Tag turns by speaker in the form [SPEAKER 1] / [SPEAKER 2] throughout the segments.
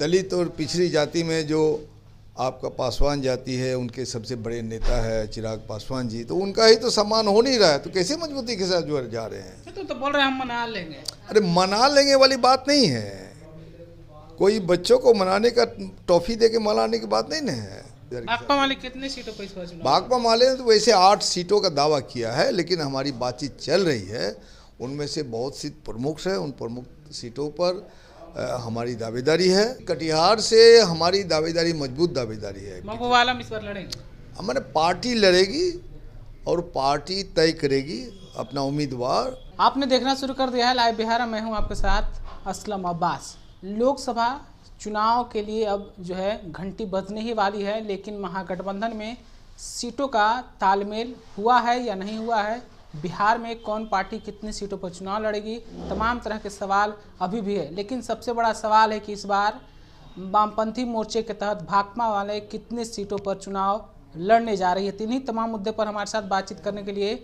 [SPEAKER 1] दलित और पिछड़ी जाति में जो आपका पासवान जाति है, उनके सबसे बड़े नेता है चिराग पासवान जी, तो उनका ही तो सम्मान हो नहीं रहा है, तो कैसे मजबूती के साथ जो जा रहे हैं।
[SPEAKER 2] तो बोल रहे हैं हम मना लेंगे।
[SPEAKER 1] अरे मना लेंगे वाली बात नहीं है, कोई बच्चों को मनाने का टॉफी दे के मनाने की बात नहीं ना है।
[SPEAKER 2] भाकपा माले कितने सीटों पर इस बार चुनाव?
[SPEAKER 1] भाकपा माले ने तो वैसे 8 सीटों का दावा किया है, लेकिन हमारी बातचीत चल रही है, उनमें से बहुत सी प्रमुख है, उन प्रमुख सीटों पर हमारी दावेदारी है। कटिहार से हमारी दावेदारी मजबूत दावेदारी है।
[SPEAKER 2] महबूब आलम इस बार लड़ेंगे?
[SPEAKER 1] हमारे पार्टी लड़ेगी और पार्टी तय करेगी अपना उम्मीदवार।
[SPEAKER 2] आपने देखना शुरू कर दिया है लाइव बिहार, मैं हूं आपके साथ असलम अब्बास। लोकसभा चुनाव के लिए अब जो है घंटी बजने ही वाली है, लेकिन महागठबंधन में सीटों का तालमेल हुआ है या नहीं हुआ है, बिहार में कौन पार्टी कितनी सीटों पर चुनाव लड़ेगी, तमाम तरह के सवाल अभी भी है। लेकिन सबसे बड़ा सवाल है कि इस बार वामपंथी मोर्चे के तहत भाकपा वाले कितने सीटों पर चुनाव लड़ने जा रही है। तीन ही तमाम मुद्दे पर हमारे साथ बातचीत करने के लिए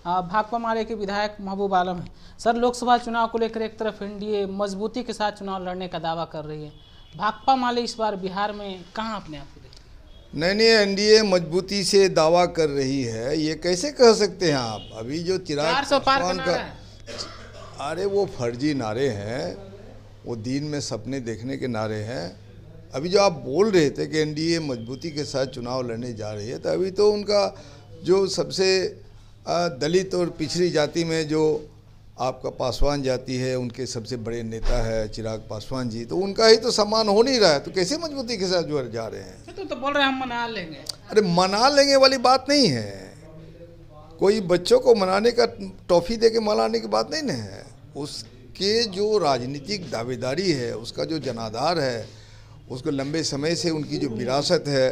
[SPEAKER 2] भाकपा माले के विधायक महबूब आलम है। सर, लोकसभा चुनाव को लेकर एक तरफ एनडीए मजबूती के साथ चुनाव लड़ने का दावा कर रही है, भाकपा माले इस बार बिहार में कहाँ अपने आप को देखते?
[SPEAKER 1] नहीं, एनडीए मजबूती से दावा कर रही है, ये कैसे कह सकते हैं आप? अभी जो चिराग पासवान का, अरे वो फर्जी नारे हैं, वो दिन में सपने देखने के नारे हैं। अभी जो आप बोल रहे थे कि एनडीए मजबूती के साथ चुनाव लड़ने जा रही है, तो अभी तो उनका जो सबसे दलित और पिछड़ी जाति में जो आपका पासवान जाति है, उनके सबसे बड़े नेता है चिराग पासवान जी, तो उनका ही तो सम्मान हो नहीं रहा है, तो कैसे मजबूती के साथ जो जा रहे हैं।
[SPEAKER 2] तो बोल रहे हैं हम मना लेंगे।
[SPEAKER 1] अरे मना लेंगे वाली बात नहीं है, कोई बच्चों को मनाने का टॉफी दे के मनाने की बात नहीं ना है। उसके जो राजनीतिक दावेदारी है, उसका जो जनाधार है, उसको लंबे समय से उनकी जो विरासत है,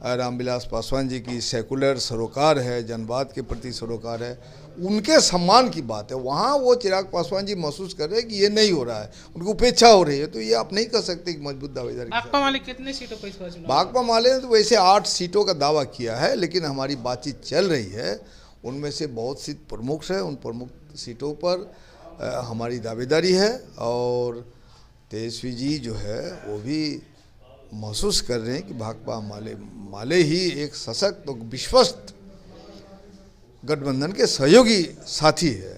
[SPEAKER 1] रामविलास पासवान जी की सेकुलर सरोकार है, जनवाद के प्रति सरोकार है, उनके सम्मान की बात है। वहाँ वो चिराग पासवान जी महसूस कर रहे हैं कि ये नहीं हो रहा है, उनको उपेक्षा हो रही है, तो ये आप नहीं कर सकते कि मजबूत दावेदारी।
[SPEAKER 2] भाकपा माले कितने सीटों पर इस बार चुनाव?
[SPEAKER 1] भाकपा माले ने तो वैसे 8 सीटों का दावा किया है, लेकिन हमारी बातचीत चल रही है, उनमें से बहुत सी प्रमुख है, उन प्रमुख सीटों पर हमारी दावेदारी है। और तेजस्वी जी जो है वो भी महसूस कर रहे हैं कि भाकपा माले ही एक सशक्त और विश्वस्त गठबंधन के सहयोगी साथी है।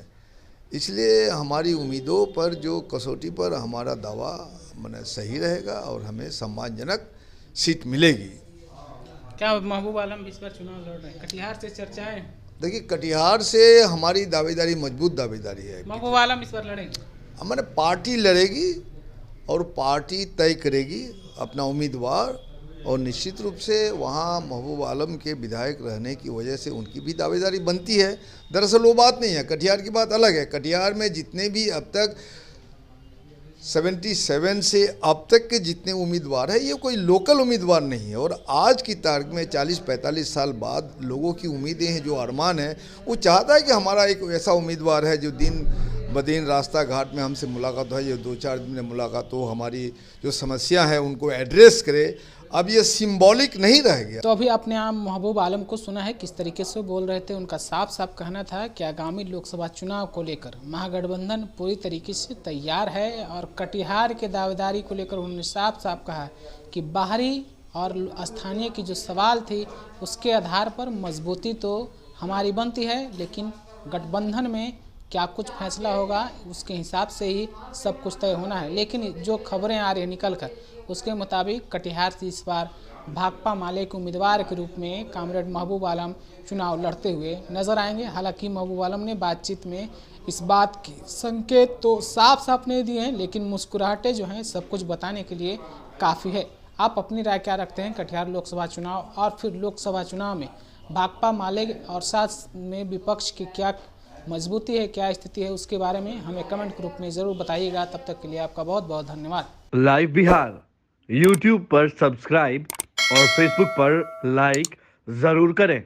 [SPEAKER 1] इसलिए हमारी उम्मीदों पर जो कसौटी पर हमारा दावा माने सही रहेगा और हमें सम्मानजनक सीट मिलेगी।
[SPEAKER 2] क्या महबूब आलम इस बार चुनाव लड़ रहे हैं? कटिहार से चर्चाएं।
[SPEAKER 1] देखिए, कटिहार से हमारी दावेदारी मजबूत दावेदारी है।
[SPEAKER 2] महबूब आलम इस बार लड़ेंगे?
[SPEAKER 1] हमारे पार्टी लड़ेगी और पार्टी तय करेगी अपना उम्मीदवार, और निश्चित रूप से वहाँ महबूब आलम के विधायक रहने की वजह से उनकी भी दावेदारी बनती है। दरअसल वो बात नहीं है, कटिहार की बात अलग है। कटिहार में जितने भी अब तक 77 से अब तक के जितने उम्मीदवार हैं, ये कोई लोकल उम्मीदवार नहीं है। और आज की तारीख में 40-45 साल बाद लोगों की उम्मीदें हैं, जो अरमान है, वो चाहता है कि हमारा एक ऐसा उम्मीदवार है जो दिन बदिन रास्ता घाट में हमसे मुलाकात हो, जो 2-4 दिन में मुलाकात हो, हमारी जो समस्या है उनको एड्रेस करे। अब ये सिंबॉलिक नहीं रह गया।
[SPEAKER 2] तो अभी आपने महबूब आलम को सुना है किस तरीके से बोल रहे थे। उनका साफ साफ कहना था कि आगामी लोकसभा चुनाव को लेकर महागठबंधन पूरी तरीके से तैयार है, और कटिहार के दावेदारी को लेकर उन्होंने साफ साफ कहा कि बाहरी और स्थानीय की जो सवाल थी उसके आधार पर मजबूती तो हमारी बनती है, लेकिन गठबंधन में क्या कुछ फैसला होगा उसके हिसाब से ही सब कुछ तय होना है। लेकिन जो खबरें आ रही हैं निकल कर, उसके मुताबिक कटिहार से इस बार भाकपा माले के उम्मीदवार के रूप में कामरेड महबूब आलम चुनाव लड़ते हुए नजर आएंगे। हालांकि महबूब आलम ने बातचीत में इस बात के संकेत तो साफ साफ नहीं दिए हैं, लेकिन मुस्कुराहटें जो हैं सब कुछ बताने के लिए काफ़ी है। आप अपनी राय क्या रखते हैं कटिहार लोकसभा चुनाव और फिर लोकसभा चुनाव में भाकपा माले और साथ में विपक्ष की क्या मजबूती है, क्या स्थिति है, उसके बारे में हमें कमेंट ग्रुप में ज़रूर बताइएगा। तब तक के लिए आपका बहुत बहुत धन्यवाद।
[SPEAKER 3] लाइव बिहार यूट्यूब पर सब्सक्राइब और फेसबुक पर लाइक ज़रूर करें।